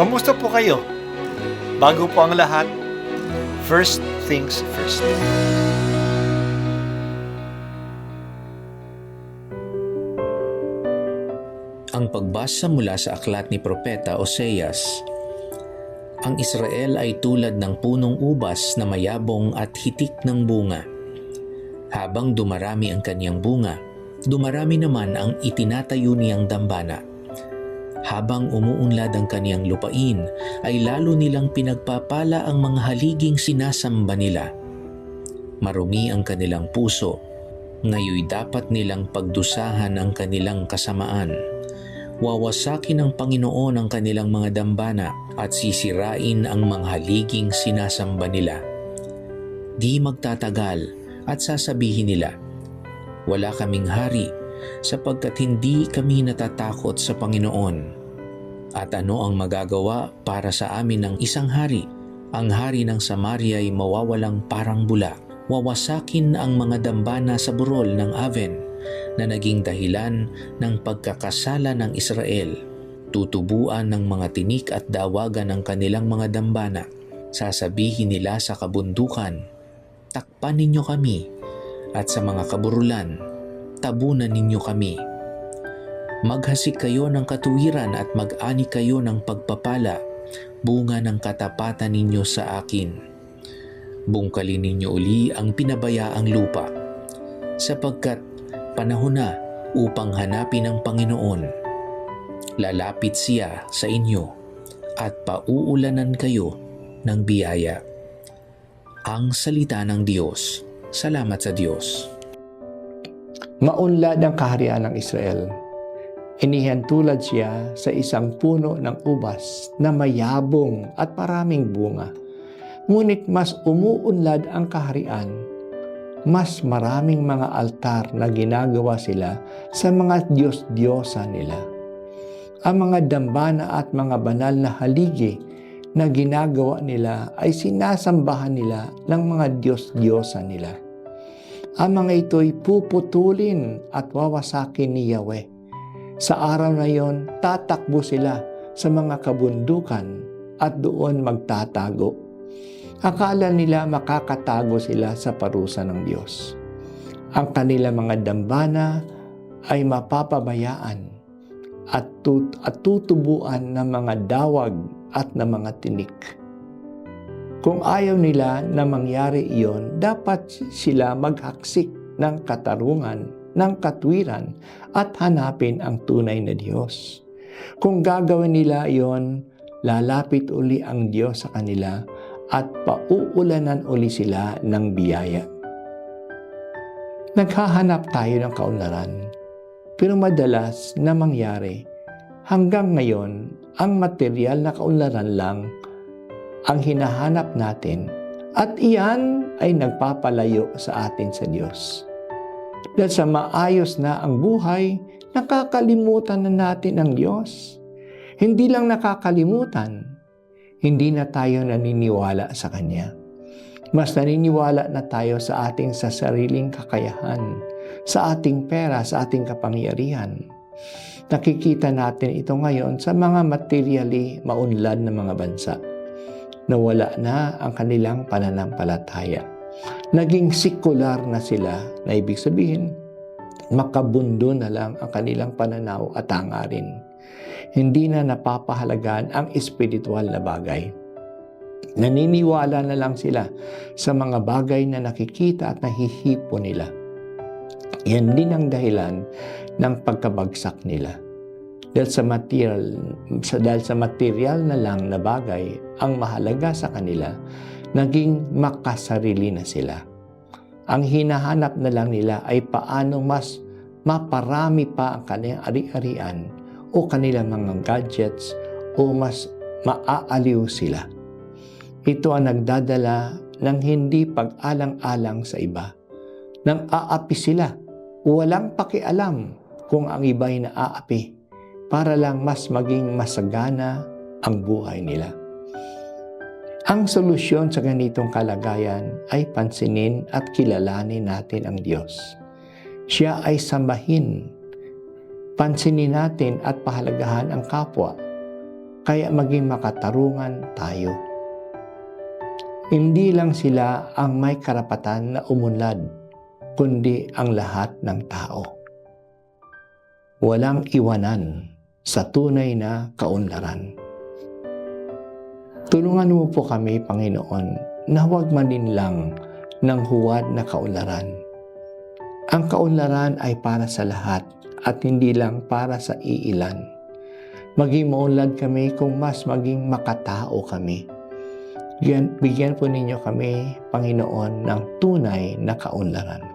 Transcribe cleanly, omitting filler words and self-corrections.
Kamusta po kayo? Bago po ang lahat, first things first. Ang pagbasa mula sa aklat ni Propeta Oseas. Ang Israel ay tulad ng punong ubas na mayabong at hitik ng bunga. Habang dumarami ang kanyang bunga, dumarami naman ang itinatayo niyang dambana. Habang umuunlad ang kaniyang lupain, ay lalo nilang pinagpapala ang mga haliging sinasamba nila. Marumi ang kanilang puso, ngayoy dapat nilang pagdusahan ang kanilang kasamaan. Wawasakin ng Panginoon ang kanilang mga dambana at sisirain ang mga haliging sinasamba nila. Di magtatagal at sasabihin nila, "Wala kaming hari, sapagkat hindi kami natatakot sa Panginoon." At ano ang magagawa para sa amin ng isang hari? Ang hari ng Samaria ay mawawalang parang bula. Wawasakin ang mga dambana sa burol ng Aven na naging dahilan ng pagkakasala ng Israel. Tutubuan ng mga tinik at dawagan ng kanilang mga dambana. Sasabihin nila sa kabundukan, "Takpan ninyo kami," at sa mga kaburulan, "Tabunan ninyo kami." Maghasik kayo ng katuwiran at mag-ani kayo ng pagpapala, bunga ng katapatan ninyo sa akin. Bungkalin ninyo uli ang pinabayaang lupa, sapagkat panahon na upang hanapin ang Panginoon. Lalapit siya sa inyo at pauulanan kayo ng biyaya. Ang salita ng Diyos. Salamat sa Diyos. Maunlad ang kaharian ng Israel. Inihantulad siya sa isang puno ng ubas na mayabong at maraming bunga. Ngunit mas umuunlad ang kaharian, mas maraming mga altar na ginagawa sila sa mga Diyos-Diyosa nila. Ang mga dambana at mga banal na haligi na ginagawa nila ay sinasambahan nila ng mga Diyos-Diyosa nila. Ang mga ito'y puputulin at wawasakin ni Yahweh. Sa araw na yon, tatakbo sila sa mga kabundukan at doon magtatago. Akala nila makakatago sila sa parusa ng Diyos. Ang kanilang mga dambana ay mapapabayaan at tutubuan ng mga dawag at ng mga tinik. Kung ayaw nila na mangyari iyon, dapat sila maghaksik ng katarungan, ng katwiran at hanapin ang tunay na Diyos. Kung gagawin nila iyon, lalapit uli ang Diyos sa kanila at pauulanan uli sila ng biyaya. Naghahanap tayo ng kaunlaran, pero madalas na mangyari, hanggang ngayon, ang material na kaunlaran lang ang hinahanap natin at iyan ay nagpapalayo sa atin sa Diyos. Dahil sa maayos na ang buhay, nakakalimutan na natin ang Diyos. Hindi lang nakakalimutan, hindi na tayo naniniwala sa Kanya. Mas naniniwala na tayo sa ating sariling kakayahan, sa ating pera, sa ating kapangyarihan. Nakikita natin ito ngayon sa mga materially maunlad na mga bansa. Nawala na ang kanilang pananampalataya. Naging sekular na sila, na ibig sabihin, makabundo na lang ang kanilang pananaw at hangarin. Hindi na napapahalagaan ang espiritual na bagay. Naniniwala na lang sila sa mga bagay na nakikita at nahihipo nila. Yan din ang dahilan ng pagkabagsak nila. Dahil sa material na lang na bagay ang mahalaga sa kanila, naging makasarili na sila. Ang hinahanap na lang nila ay paano mas maparami pa ang kanilang ari-arian o kanilang mga gadgets o mas maaaliw sila. Ito ang nagdadala ng hindi pag-alang-alang sa iba. Nang aapi sila, walang pakialam kung ang iba'y naaapi para lang mas maging masagana ang buhay nila. Ang solusyon sa ganitong kalagayan ay pansinin at kilalanin natin ang Diyos. Siya ay sambahin. Pansinin natin at pahalagahan ang kapwa. kaya maging makatarungan tayo. Hindi lang sila ang may karapatan na umunlad, kundi ang lahat ng tao. Walang iwanan sa tunay na kaunlaran. Tulungan mo po kami, Panginoon, na huwag maninlang ng huwad na kaunlaran. Ang kaunlaran ay para sa lahat at hindi lang para sa iilan. Maging maunlad kami kung mas maging makatao kami. Bigyan po ninyo kami, Panginoon, ng tunay na kaunlaran.